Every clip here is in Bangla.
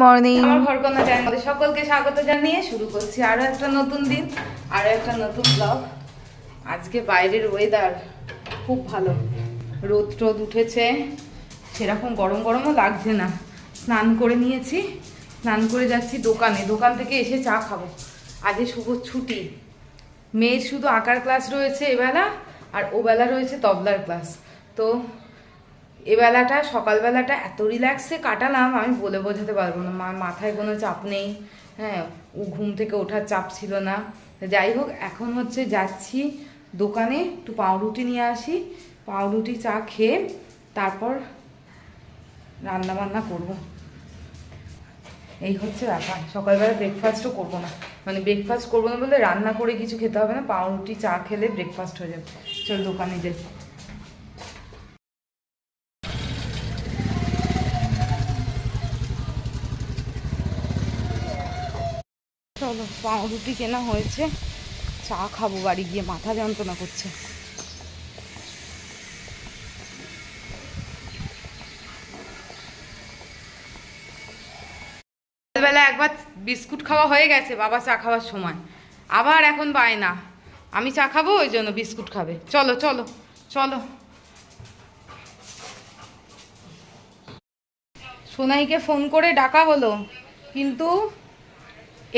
মর্নিং, আমার ঘরকন্যা চ্যানেলে সকলকে স্বাগত জানিয়ে শুরু করছি আরো একটা নতুন দিন, আরো একটা নতুন ব্লগ। আজকে বাইরের ওয়েদার খুব ভালো, রোদ টোদ উঠেছে, সেরকম গরম গরমও লাগছে না। স্নান করে নিয়েছি, স্নান করে যাচ্ছি দোকানে, দোকান থেকে এসে চা খাবো। আজকে শুভ ছুটি, মেয়ের শুধু আঁকার ক্লাস রয়েছে এবেলা, আর ওবেলা রয়েছে তবলার ক্লাস। তো এবেলাটা সকালবেলাটা এত রিল্যাক্সে কাটালাম আমি বলে বোঝাতে পারবো না। মাথায় কোনো চাপ নেই, হ্যাঁ, ও ঘুম থেকে ওঠার চাপ ছিল না। যাই হোক, এখন হচ্ছে যাচ্ছি দোকানে, একটু পাউরুটি নিয়ে আসি, পাউরুটি চা খেয়ে তারপর রান্না বান্না করবো। এই হচ্ছে ব্যাপার, সকালবেলা ব্রেকফাস্টও করবো না, মানে ব্রেকফাস্ট করবো না বলে রান্না করে কিছু খেতে হবে না, পাউরুটি চা খেলে ব্রেকফাস্ট হয়ে যাবে। চল দোকানে যাই। চলো, পাউরুটি কেনা হয়েছে, চা খাবো বাড়ি গিয়ে, মাথা যন্ত্রণা করছে। সকালবেলা একবার বিস্কুট খাওয়া হয়ে গেছে বাবা চা খাওয়ার সময়, আবার এখন বায়না আমি চা খাবো, ওই জন্য বিস্কুট খাবে। চলো চলো চলো। সোনাইকে ফোন করে ডাকা হলো, কিন্তু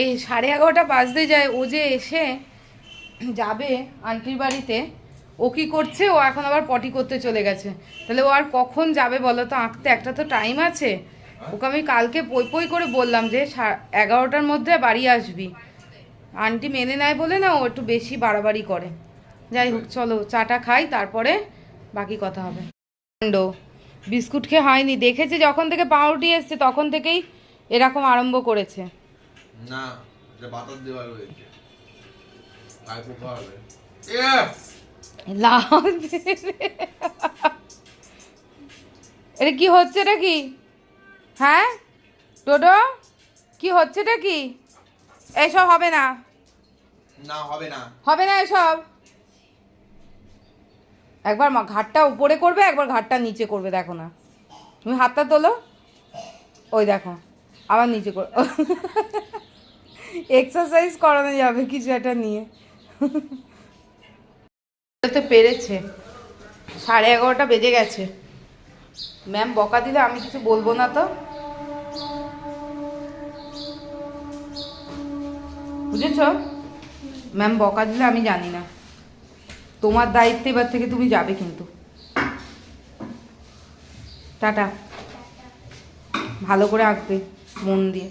এই 11:30 বাজতে যায়, ও যে এসে যাবে আন্টির বাড়িতে, ও কি করছে, ও এখন আবার পটি করতে চলে গেছে। তাহলে ও আর কখন যাবে বলো তো আঁকতে? একটা তো টাইম আছে। ওকে আমি কালকে পই পই করে বললাম যে 11টার মধ্যে বাড়ি আসবি, আন্টি মেনে নেয় বলে না, ও একটু বেশি বাড়াবাড়ি করে। যাই হোক, চলো চাটা খাই, তারপরে বাকি কথা হবে। বিস্কুট খেয়ে হয়নি, দেখেছে যখন থেকে পাউরুটি এসছে তখন থেকেই এরকম আরম্ভ করেছে। না, এটা বাতাস দেওয়া হয়েছে, আর পোকা হবে। এটা কি হচ্ছে, এটা কি? হ্যাঁ টোটো, কি হচ্ছে এটা কি? এইসব হবে না, না হবে না, হবে না এসব। একবার ঘাটটা উপরে করবে, একবার ঘাটটা নিচে করবে, দেখো না তুমি, হাতটা তোলো, ওই দেখো আবার নিচে কর। এক্সারসাইজ করানো যাবে কিছু একটা নিয়ে। তো পেরেছে, 11:30 বেজে গেছে। ম্যাম বকা দিলে আমি কিছু বলবো না তো, বুঝেছ? ম্যাম বকা দিলে আমি জানি না, তোমার দায়িত্ব এবার থেকে, তুমি যাবে কিন্তু। টাটা, ভালো করে আঁকবে মন দিয়ে।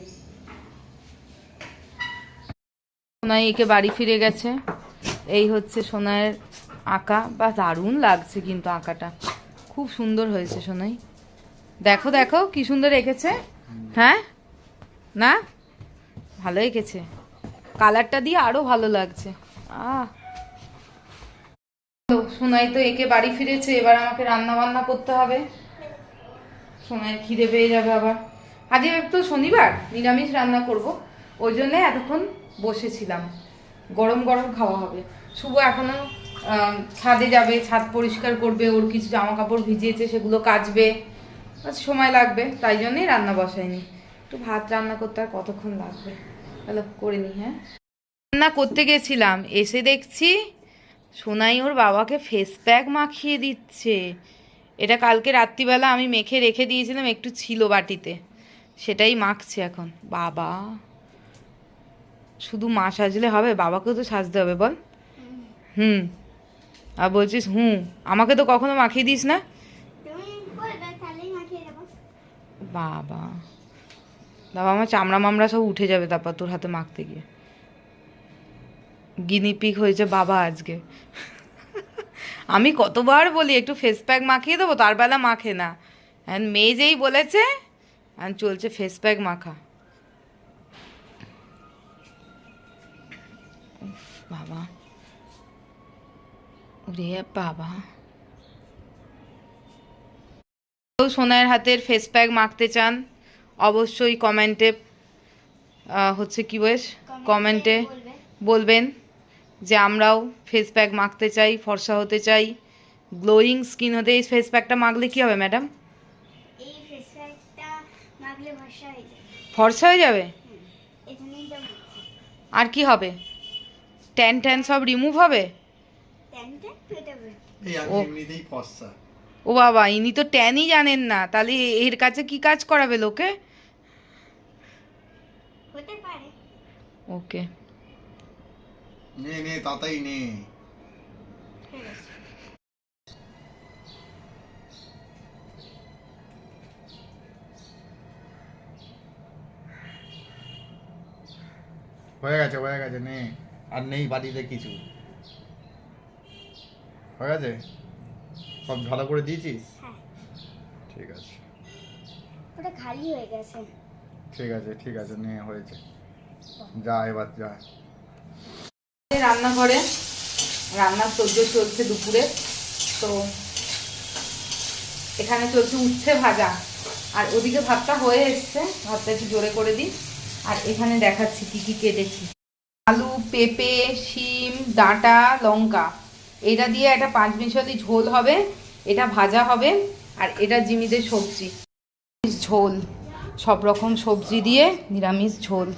সোনাই একে বাড়ি ফিরে গেছে, এই হচ্ছে সোনাইয়ের আঁকা, বা দারুণ লাগছে কিন্তু আঁকাটা, খুব সুন্দর হয়েছে সোনাই। দেখো দেখো কি সুন্দর এঁকেছে, হ্যাঁ না ভালো এঁকেছে, কালারটা দিয়ে আরো ভালো লাগছে। সোনাই তো একে বাড়ি ফিরেছে, এবার আমাকে রান্না বান্না করতে হবে। সোনাই খিদে পেয়ে যাবে আবার, আজকে তো শনিবার, নিরামিষ রান্না করব, ওই জন্যে এতক্ষণ বসেছিলাম। গরম গরম খাওয়া হবে। শুভ এখনো ছাদে যাবে, ছাদ পরিষ্কার করবে, ওর কিছু জামা কাপড় ভিজিয়েছে সেগুলো কাচবে, সময় লাগবে, তাই জন্যই রান্না বসাইনি। একটু ভাত রান্না করতে আর কতক্ষণ লাগবে, তাহলে করে নি। হ্যাঁ, রান্না করতে গেছিলাম, এসে দেখছি সোনাই ওর বাবাকে ফেস প্যাক মাখিয়ে দিচ্ছে। এটা কালকে রাত্রিবেলা আমি মেখে রেখে দিয়েছিলাম, একটু ছিল বাটিতে, সেটাই মাখছে এখন। বাবা, শুধু মা সাজলে হবে, বাবাকেও তো সাজতে হবে বল। আর বলছিস আমাকে তো কখনো মাখিয়ে দিস না। বাবা বাবা, আমার চামড়া মামড়া সব উঠে যাবে তারপর তোর হাতে মাখতে গিয়ে। গিনিপিগ হয়েছে বাবা আজকে। আমি কতবার বলি একটু ফেস প্যাক মাখিয়ে দেবো, তার বেলা মাখে না, মেয়ে যেই বলেছে চলছে ফেস প্যাক মাখা। বাবা রে বাবা, সোনাইয়ের হাতের ফেস প্যাক মাখতে চান অবশ্যই কমেন্টে হচ্ছে কি বয়স, কমেন্টে বলবেন যে আমরাও ফেস প্যাক মাখতে চাই, ফর্সা হতে চাই, গ্লোয়িং স্কিন হতে। এই ফেস প্যাকটা মাখলে কি হবে ম্যাডাম? এই ফেস প্যাকটা মাখলে ফর্সা হয়ে যায়। ফর্সা হয়ে যাবে? এখানেই যা বুঝছি আর কি হবে? ট্যান ট্যান সব রিমুভ হবে? ট্যানটা পেটাবে এই আমি ও। এমনিতেই ফর্সা। ও বাবা, ইনি তো ট্যানই জানেন না, তাহলে এর কাছে কি কাজ করাবে লোকে? হতে পারে ওকে। নে নে তাতাই নে। ঠিক আছে হয়ে গেছে নে। আর নেই বাড়িতে কিছু। হয়ে গেছে? সব ভালো করে দিয়েছিস? হ্যাঁ ঠিক আছে ওটা খালি হয়ে গেছে ঠিক আছে নে হয়েছে। যা এবার যা। রান্নাঘরে রান্নার তোড়জোড় চলছে দুপুরে। তো এখানে চলছে উচ্ছে ভাজা, আর ওদিকে ভাতটা হয়ে এসছে, ভাতটা একটু জোরে করে দিই। আর এখানে দেখাচ্ছি কি কি কেটেছি। আলু, পেঁপে, শিম, ডাঁটা, লঙ্কা, এটা দিয়ে একটা 5 মিশালি ঝোল হবে, এটা ভাজা হবে। আর এটা জিমিদের সবজি, ঝোল, সব রকম সবজি দিয়ে নিরামিষ ঝোল।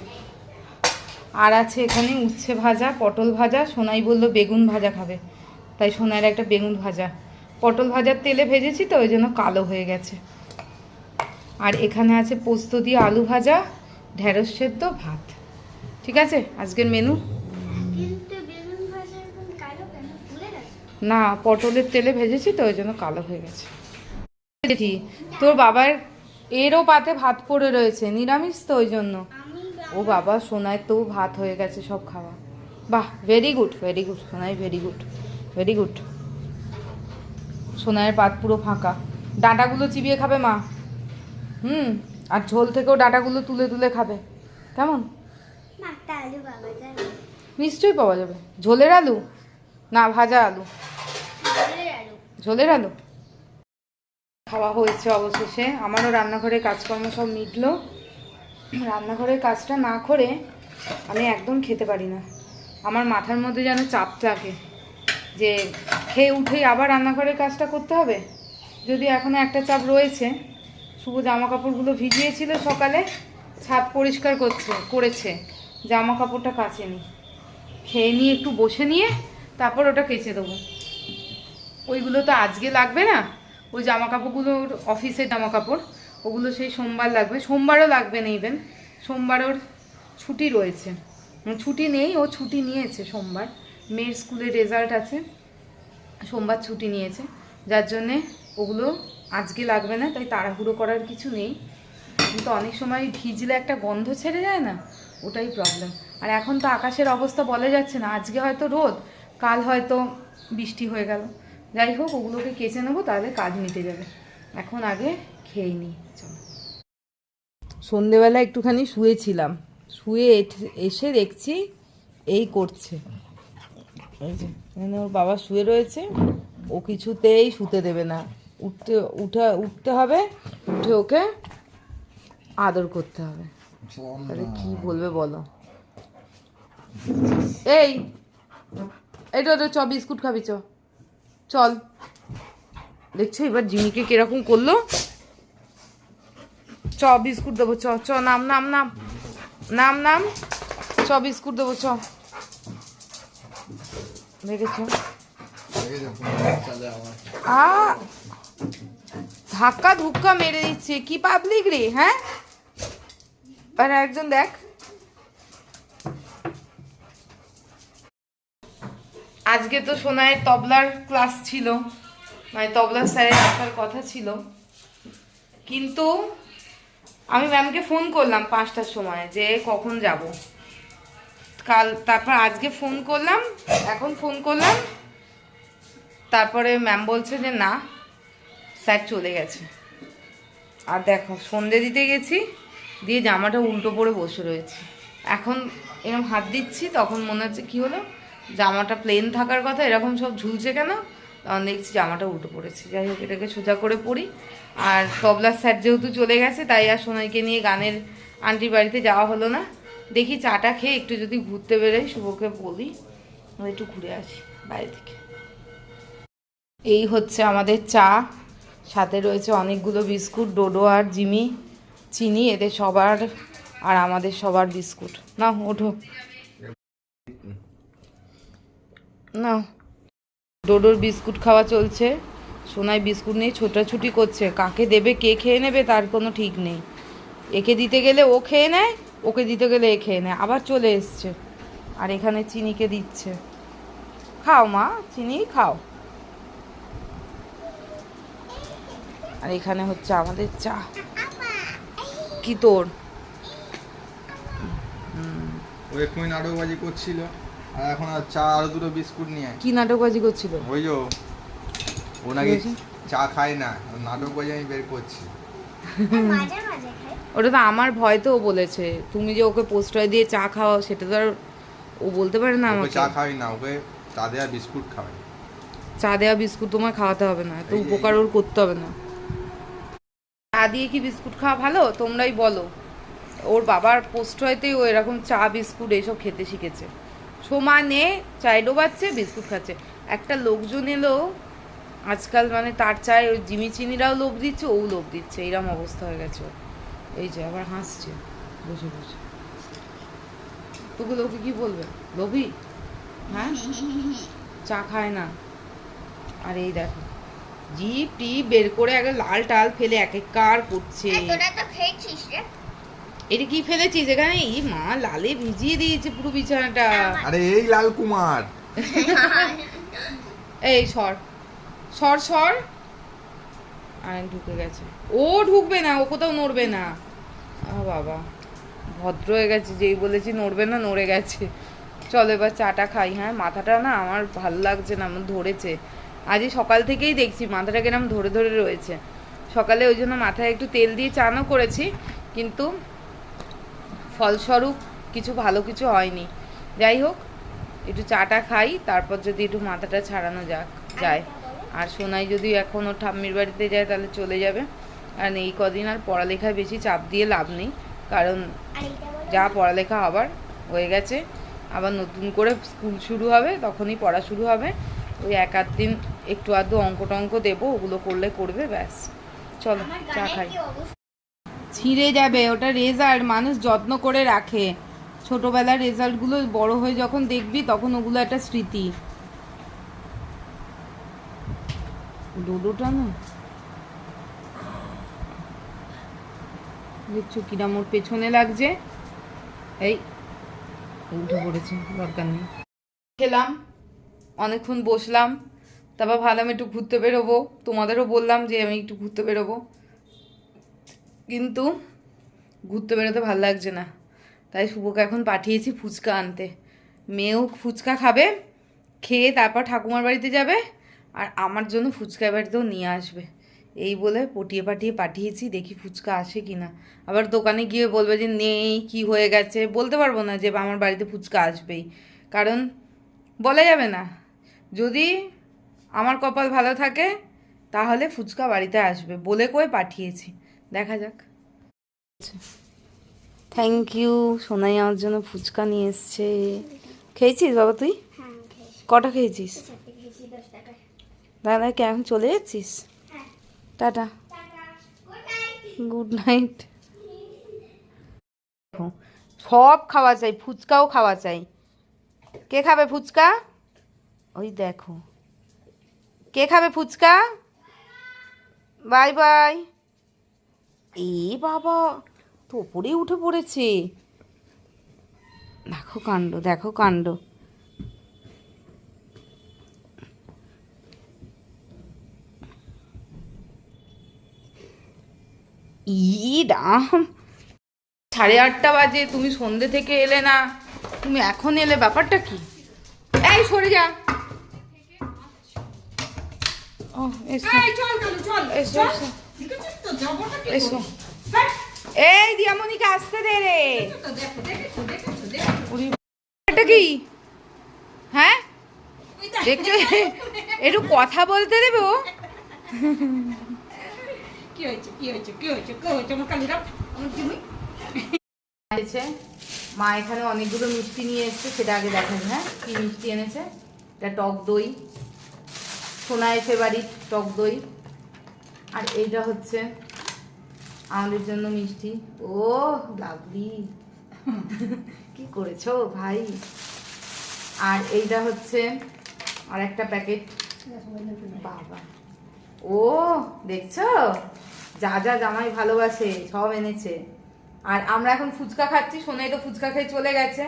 আর আছে এখানে উচ্ছে ভাজা, পটল ভাজা। সোনাই বললো বেগুন ভাজা খাবে, তাই সোনাইয়ের একটা বেগুন ভাজা। পটল ভাজার তেলে ভেজেছি তো ওই জন্য কালো হয়ে গেছে। আর এখানে আছে পোস্ত দিয়ে আলু ভাজা, ঢেঁড়স সেদ্ধ, ভাত। ঠিক আছে আজকের মেনু। কিন্তু বেগুন ভাজা এখন কালো কেন ভুলে গেছে না, পটলের তেলে ভেজেছি তো ওই জন্য কালো হয়ে গেছে। দেখি তোর বাবার এরও পাতে ভাত পড়ে রয়েছে, নিরামিষ তো ওই জন্য। আমি ও বাবা, সোনায় তো ভাত হয়ে গেছে সব খাওয়া। বাহ, very good Sonai, very good. সোনাইয়ের পাত পুরো ফাঁকা। ডাঁটাগুলো চিবিয়ে খাবে মা। আর ঝোল থেকেও ডাঁটাগুলো তুলে তুলে খাবে। কেমন? মাঠটা আলু বাবা যাবে নিশ্চয়ই পাওয়া যাবে। ঝোলের আলু না ভাজা আলু? আলু ঝোলের আলু। খাওয়া হয়েছে অবশেষে। আমারও রান্নাঘরে কাজকর্ম সব মিটলো। রান্নাঘরের কাজটা না করে আমি একদম খেতে পারি না। আমার মাথার মধ্যে যেন চাপ থাকে যে খেয়ে উঠেই আবার রান্নাঘরের কাজটা করতে হবে। যদি এখনও একটা চাপ রয়েছে, শুভ জামা কাপড়গুলো ভিজিয়েছিল সকালে, ছাদ পরিষ্কার করেছে, জামা কাপড়টা কাচেনি। খেয়ে নিয়ে একটু বসে নিয়ে তারপর ওটা কেচে দেবো। ওইগুলো তো আজকে লাগবে না, ওই জামা কাপড়গুলো অফিসের জামা কাপড়, ওগুলো সেই সোমবার লাগবে। সোমবারও লাগবে না, ইভেন সোমবার ওর ছুটি রয়েছে। ছুটি নেই, ও ছুটি নিয়েছে সোমবার। মেয়ের স্কুলের রেজাল্ট আছে, সোমবার ছুটি নিয়েছে, যার জন্যে ওগুলো আজকে লাগবে না। তাই তাড়াহুড়ো করার কিছু নেই। কিন্তু অনেক সময় ভিজলে একটা গন্ধ ছেড়ে যায় না, ওটাই প্রবলেম। আর এখন তো আকাশের অবস্থা বলা যাচ্ছে না, আজকে হয়তো রোদ, কাল হয়তো বৃষ্টি হয়ে গেল। যাই হোক, ওগুলোকে কেচে নেবো, তাহলে কাজ মিটে যাবে। এখন আগে খেয়ে নিই, চলো। সন্ধেবেলা একটুখানি শুয়েছিলাম, শুয়ে এসে দেখছি এই করছে। এই যে এখানে ওর বাবা শুয়ে রয়েছে, ও কিছুতেই শুতে দেবে না। উঠতে হবে, উঠে ওকে আদর করতে হবে। তাহলে কি বলবে বলো? এইটা চ, বিস্কুট খাবি, চল। দেখছো এবার জিমিকে কিরকম করলো? বিস্কুট দেবো, নাম, বিস্কুট দেবো, দেখেছো? ধাক্কা ধুক্কা মেরে দিচ্ছে, কি পাবলিক রে, হ্যাঁ? আর একজন দেখ, আজকে তো সোনায়ের তবলার ক্লাস ছিল, মানে তবলার স্যারের আসার কথা ছিল, কিন্তু আমি ম্যামকে ফোন করলাম 5টার সময় যে কখন যাব। তারপর আজকে ফোন করলাম, এখন ফোন করলাম, তারপরে ম্যাম বলছে যে না, স্যার চলে গেছে। আর দেখো সন্ধে দিতে গেছি, দিয়ে জামাটা উল্টো পরে বসে রয়েছে। এখন এরকম হাত দিচ্ছি, তখন মনে হচ্ছে কি হলো, জামাটা প্লেন থাকার কথা, এরকম সব ঝুলছে কেন, তখন দেখছি জামাটা উল্টো পড়েছে। যাই হোক, এটাকে সোজা করে পড়ি। আর তবলার স্যার যেহেতু চলে গেছে, তাই আর সোনাইকে নিয়ে গানের আন্টির বাড়িতে যাওয়া হলো না। দেখি চাটা খেয়ে একটু যদি ঘুরতে বেরোই, শুভকে বলি একটু ঘুরে আসি বাইরে থেকে। এই হচ্ছে আমাদের চা, সাথে রয়েছে অনেকগুলো বিস্কুট, ডোডো আর জিমি, চিনি। এদের সবার আর আমাদের সবার বিস্কুট। না ওঠো, না ডোডোর বিস্কুট খাওয়া চলছে। সোনাই বিস্কুট নিয়ে ছোটাছুটি করছে, কাকে দেবে কে খেয়ে নেবে তার কোনো ঠিক নেই। একে দিতে গেলে ও খেয়ে নেয়, ওকে দিতে গেলে এ খেয়ে নেয়, আবার চলে এসছে। আর এখানে চিনিকে দিচ্ছে, খাও মা চিনি খাও। আর এখানে হচ্ছে আমাদের চা। কি তোর ও এক্ষুনি নাটকবাজি করছিল, আর এখন আর চা আর দুটো বিস্কুট নিয়ে কি নাটকবাজি করছিল? ওই যে ও নাকি বলছি? চা খায় না, নাটকবাজি আমি বের করছি। মাঝে মাঝে খাই। ওটা তো আমার ভয়তেও বলেছে, তুমি যে ওকে পোস্টার দিয়ে চা খাওয়াও সেটা তো আর ও বলতে পারে না ওকে আমাকে। চা খাওয়াই না, ওকে চা দেওয়া বিস্কুট খাওয়াই। চা দেওয়া বিস্কুট তোমার খাওয়াতে হবে না, তো এই যে- উপকার ওর করতে হবে না। চা দিয়ে কি বিস্কুট খাওয়া ভালো তোমরাই বলো। ওর বাবার পোস্টারতেই ও এরকম চা বিস্কুট এইসব খেতে শিখেছে, সমানে চায় ডোবাচ্ছে বিস্কুট খাচ্ছে। একটা লোকজন এলো আজকাল, মানে তার চায় ওই জিমি চিনিরাও লোভ দিচ্ছে, ও লোভ দিচ্ছে, এইরকম অবস্থা হয়ে গেছে ওর। এই যে আবার হাসছে বসে বসে। তোকে লোকে কি বলবে, লোভী? হ্যাঁ, চা খায় না। আর এই দেখো জিপ টিপ বের করে আগে লাল টাল ফেলে এক এক কার করছে। তোরা তো খেয়েছিস রে। এটা কি ফেলেছিস এখানে? এই মা লালে ভিজিয়ে দিয়েছে পুরো বিছানাটা। আরে এই লাল কুমার, এই সর সর সর। আর ঢুকে গেছে, ও ঢুকবে না, ও কোথাও নড়বে না। বাবা ভদ্র হয়ে গেছে, যেই বলেছি নড়বে না নড়ে গেছে। চলো এবার চাটা খাই। হ্যাঁ, মাথাটা না আমার ভাল লাগছে না, আমার ধরেছে। আজই সকাল থেকেই দেখছি মাথাটা কিরম ধরে ধরে রয়েছে। সকালে ওই জন্য মাথায় একটু তেল দিয়ে চানও করেছি, কিন্তু ফলস্বরূপ কিছু ভালো কিছু হয়নি। যাই হোক, একটু চাটা খাই, তারপর যদি একটু মাথাটা ছাড়ানো যায়। আর সোনাই যদি এখন ওর ঠাম্মির বাড়িতে যায় তাহলে চলে যাবে। আর এই কদিন আর পড়ালেখায় বেশি চাপ দিয়ে লাভ নেই, কারণ আর এটা বলো। যা পড়ালেখা হবার হয়ে গেছে। আবার নতুন করে স্কুল শুরু হবে, তখনই পড়া শুরু হবে। ওই এক আধ দিন একটু আধটু অঙ্ক টঙ্ক দেবো, ওগুলো করলে করবে, ব্যাস। চলো আমার চা গানের খাই। কি অবস্থা? ছিঁড়ে যাবে, ওটা রেজাল্ট মানুষ যত্ন করে রাখে। ছোটবেলার রেজাল্টগুলো বড় হয়ে যখন দেখবি তখন ওগুলো একটা স্মৃতি। ডোডোটা না দেখছো কিরাম ওর পেছনে লাগছে। এই উঠে পড়েছে, দরকার নেই। খেলাম, অনেকক্ষণ বসলাম, তারপর ভাবলাম একটু ঘুরতে বেরোবো। তোমাদেরও বললাম যে আমি একটু ঘুরতে বেরোবো, কিন্তু ঘুরতে বেরোতে ভালো লাগছে না। তাই শুভকে এখন পাঠিয়েছি ফুচকা আনতে। মেয়েও ফুচকা খাবে, খেয়ে তারপর ঠাকুমার বাড়িতে যাবে, আর আমার জন্য ফুচকা বাড়িতেও নিয়ে আসবে। এই বলে পটিয়ে পাঠিয়েছি, দেখি ফুচকা আসে কি না। আবার দোকানে গিয়ে বলবে যে নেই, কি হয়ে গেছে। বলতে পারবো না যে আমার বাড়িতে ফুচকা আসবেই, কারণ বলা যাবে না। যদি আমার কপাল ভালো থাকে তাহলে ফুচকা বাড়িতে আসবে বলে কয়ে পাঠিয়েছি, দেখা যাক। থ্যাংক ইউ, সোনাই আমার জন্য ফুচকা নিয়ে এসছে। খেয়েছিস বাবা তুই? হ্যাঁ খেয়েছি। কটা খেয়েছিস? চারটে খেয়েছি 10 টাকায়। দাদা কে এখন চলে যাচ্ছিস? হ্যাঁ। Tata, tata. Good night. Good night. সব খাওয়া চাই, ফুচকাও খাওয়া চাই। কে খাবে ফুচকা? ওই দেখো, কে খাবে ফুচকা? Bye bye. এই বাবা তো ওপরেই উঠে পড়েছে, দেখো কাণ্ড, দেখো কাণ্ড। রাম, 8:30 বাজে, তুমি সন্ধ্যে থেকে এলে না, তুমি এখন এলে, ব্যাপারটা কি? এই সরে যা। ও এসো এসো এসো এসো। এই দিয়ামণিকে আসতে দে রে। ওরে, এটা কি? হ্যাঁ দেখছো, একটু কথা বলতে দেবে ও। মা এখানে অনেকগুলো মিষ্টি নিয়ে এসেছে, সেটা আগে দেখেন। হ্যাঁ, কি মিষ্টি এনেছে? এটা টক দই, সোনাই ফেভারিট টক দই। আর এইটা হচ্ছে আমাদের জন্য মিষ্টি। ও লাভলি, কি করেছো ভাই। আর এইটা হচ্ছে আর একটা প্যাকেট। বাবা, ও দেখছো যা যা জামাই ভালোবাসে সব এনেছে। আর আমরা এখন ফুচকা খাচ্ছি, সোনাই তো ফুচকা খেয়ে চলে গেছে।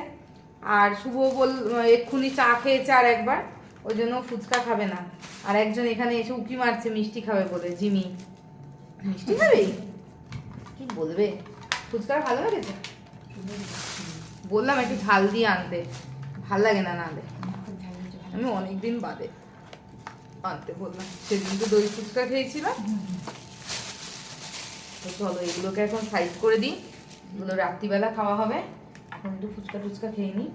আর শুভ এক্ষুনি চা খেয়েছে আর একবার, ওই জন্য ফুচকা খাবে না। আর একজন এখানে এসে উকি মারছে মিষ্টি খাবে বলে, জিমি। মিষ্টি খাবে? কি বলবে, ফুচকা ভালো লেগেছে? বললাম একটু ঝাল দিয়ে আনতে, ভাল লাগে না নালে। আমি অনেকদিন বাদে আনতে বললাম, সেদিন তো দই ফুচকা খেয়েছিলাম। তো চলো এগুলোকে এখন সাইড করে দিই, এগুলো রাত্রিবেলা খাওয়া হবে। এখন একটু ফুচকা টুচকা খেয়ে নিই।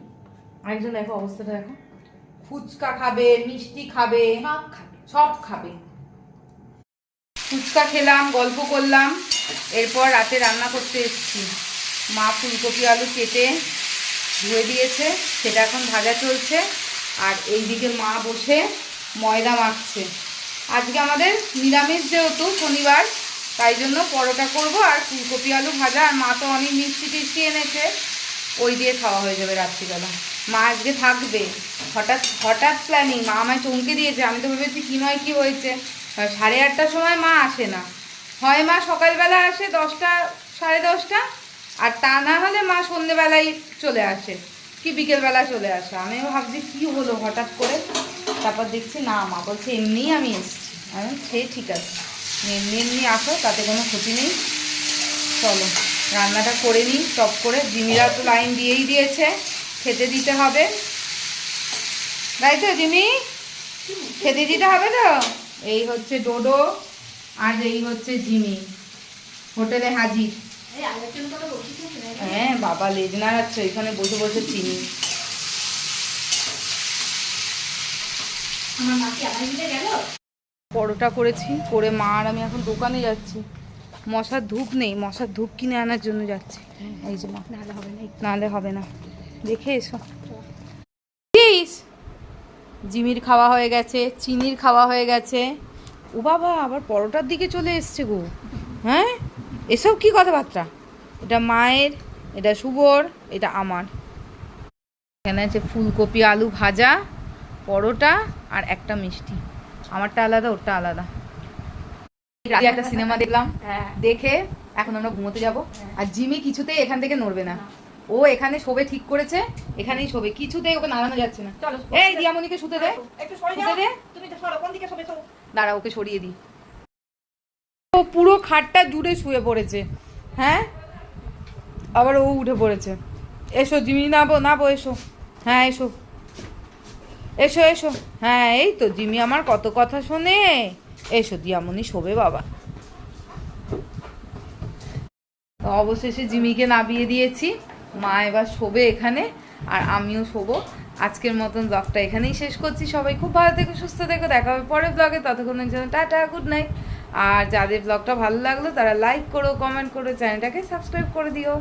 আরেকজন দেখো অবস্থাটা দেখো, ফুচকা খাবে, মিষ্টি খাবে, সব খাবে। ফুচকা খেলাম, গল্প করলাম, এরপর রাতে রান্না করতে এসেছি। মা ফুলকপি আলু কেটে ধুয়ে দিয়েছে, সেটা এখন ভাজা চলছে। আর এইদিকে মা বসে ময়দা মাখছে। আজকে আমাদের নিরামিষ, যেহেতু শনিবার, তাই জন্য পরোটা করব আর ফুলকপি আলু ভাজা। আর মা তো অনেক মিষ্টি টিষ্টি এনেছে, ওই দিয়ে খাওয়া হয়ে যাবে রাত্রিবেলা। মা আজকে থাকবে, হঠাৎ হঠাৎ প্ল্যানিং। মা আমায় চমকে দিয়েছে, আমি তো ভেবেছি কী নয় কী হয়েছে। 10:30টার সময় মা আসে না, হয় মা সকালবেলা আসে 10টা 10:30, আর তা না হলে মা সন্ধেবেলায় চলে আসে কি বিকেলবেলা চলে আসে। আমিও ভাবছি কী হলো হঠাৎ করে, তারপর দেখছি না, মা বলছে এমনিই আমি এসেছি। আমি সে ঠিক আছে, এমনি এমনি আসো, তাতে কোনো ক্ষতি নেই। চলো রান্নাটা করে নিই টপ করে। জিমিরা তো লাইন দিয়েই দিয়েছে, খেতে দিতে হবে, তাই তো জিমি? খেতে দিতে হবে তো। এই হচ্ছে ডোডো আর এই হচ্ছে জিমি, হোটেলে হাজির। হ্যাঁ বাবা লেজ নাড়াচ্ছে এখানে বসে বসে চিনি। পরোটা করেছি, করে মা আর আমি এখন দোকানে যাচ্ছি। মশার ধূপ নেই, মশার ধূপ কিনে আনার জন্য যাচ্ছি। এই যে মা, নাহলে হবে না, দেখে এসো। জিমির খাওয়া হয়ে গেছে, চিনির খাওয়া হয়ে গেছে। ও বাবা আবার পরোটার দিকে চলে এসছে গো। হ্যাঁ এসব কি কথাবার্তা? এটা মায়ের, এটা শুভর, এটা আমার। এখানে আছে ফুলকপি আলু ভাজা, পরোটা আর একটা মিষ্টি। আমারটা আলাদা, ওরটা আলাদা। রাতে একটা সিনেমা দেখলাম, দেখে এখন আমরা ঘুমোতে যাব। আর জিমি কিছুতেই এখান থেকে নড়বে না, ও এখানে শোবে ঠিক করেছে, এখানেই শোবে, কিছুতেই ওকে নাড়ানো যাচ্ছে না। এই দিয়ামণিকে শুতে দে, শুতে দে। দাঁড়া ওকে সরিয়ে দিই। ও পুরো খাটটা জুড়ে শুয়ে পড়েছে। হ্যাঁ আবার ও উঠে পড়েছে। এসো জিমি, নাবো নাবো, এসো। হ্যাঁ এসো এসো এসো। হ্যাঁ এই তো জিমি আমার কত কথা শোনে। এসো দিয়ামণি শোবে বাবা। অবশেষে জিমিকে নামিয়ে দিয়েছি, মা এবার শোবে এখানে, আর আমিও শোবো। আজকের মতন ব্লগটা এখানেই শেষ করছি। সবাই খুব ভালো থেকো, সুস্থ থেকো, দেখা হবে পরের ব্লগে। ততক্ষণের জন্য টাটা, গুড নাইট। আর যাদের ব্লগটা ভালো লাগলো তারা লাইক করো, কমেন্ট করো, চ্যানেলটাকে সাবস্ক্রাইব করে দিও।